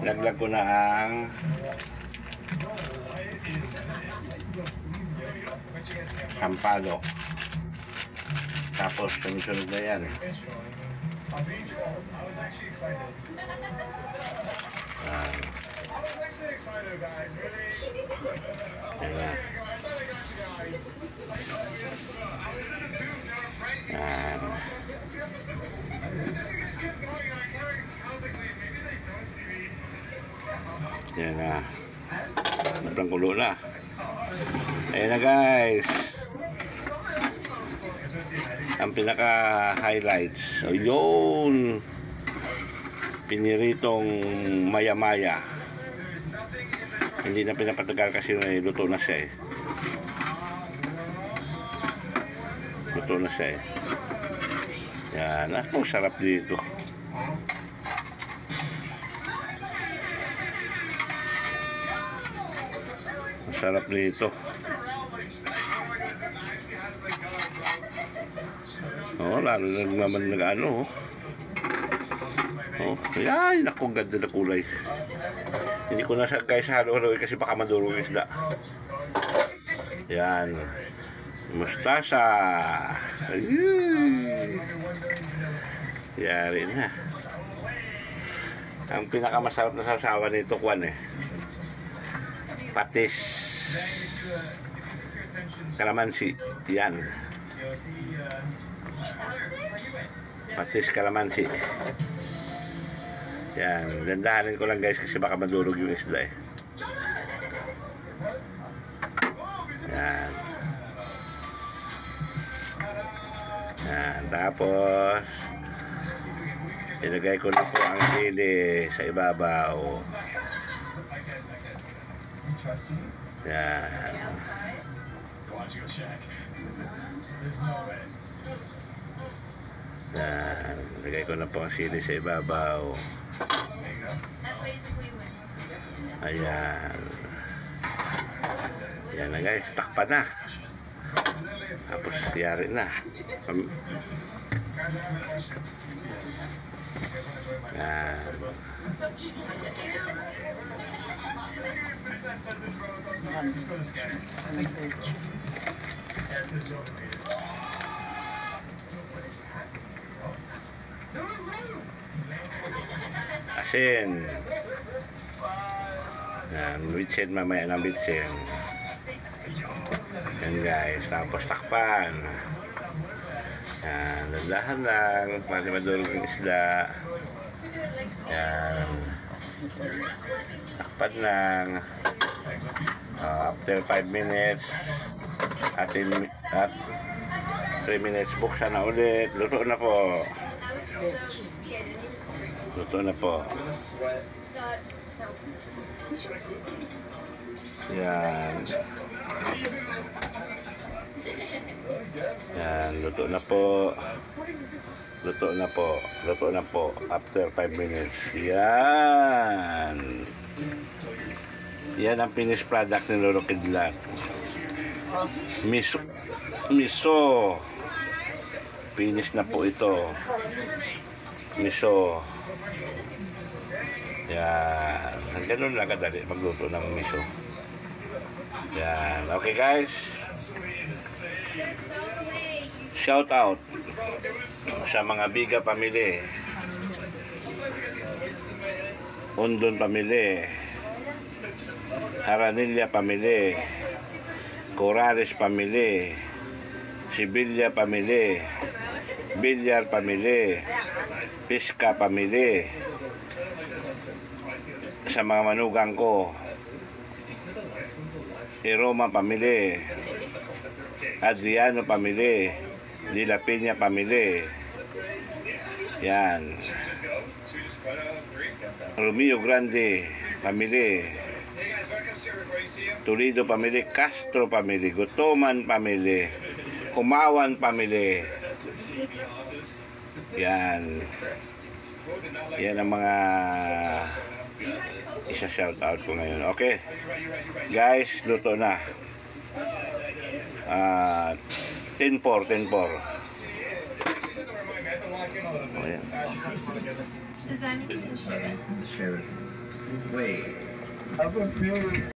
Laglag ko na ang sampalok. Tapos sunod na yan. Yan. Yan. Yan na. Sobrang kulo na. Ayan na guys. Ang pinaka highlights. So yun. Piniritong maya-maya. Hindi na pinapatagal kasi luto na siya eh. Luto na siya eh. Yan. Ang sarap dito. Sarap nito. Oh, lalo na naman nag-ano. Oh, ay, naku, ganda na kulay. Hindi ko na siya guys halo-halo kasi baka madurog yung isda. Yan. Mustasa. Yari na. Ang pinakamasarap na sasawa nito, kwan eh. Patis kalamansi. Yan. Patis kalamansi. Yan. Dandahanin ko lang guys kasi baka madurog yung isda eh. Yan. Yan. Tapos ilagay ko na po ang sili sa ibabaw. Yan. Yan. Lagay ko na po ang sili sa ibabaw. Ayan. Yan na guys. Takpan na. Tapos yari na. Yan. Asin. Yan, bitsin mamaya ng bitsin. Yan guys, tapos takpan. Yan, landahan lang para madulog ang isda. Yan. Takpan lang. After 5 minutes at 3 minutes buksan na ulit. Luto na po. Luto na po. Yan. Yan, luto na po. Luto na po. Luto na po after 5 minutes. Yan. Yan ang finished product ni Lolo Kidlat. Miso. Miso. Finish na po ito. Miso. Yan. Ganun lang kadali magluto ng miso. Yan. Okay guys. Shout out sa mga Biga family. Undon family. Haranilla family. Corales family. Sibilia family. Bilyar family. Pisca family. Sa mga manugang ko, Iroma family, Adriano family, De La Peña family. Yan. Romeo Grande family, Toledo family, Castro family, Gutoman family, Kumawan family. Yan. Yan ang mga isa-shout out ko ngayon. Okay. Guys, luto na. 10-4. Ayan. Does that mean you can share it? Share it. Wait. How about feeling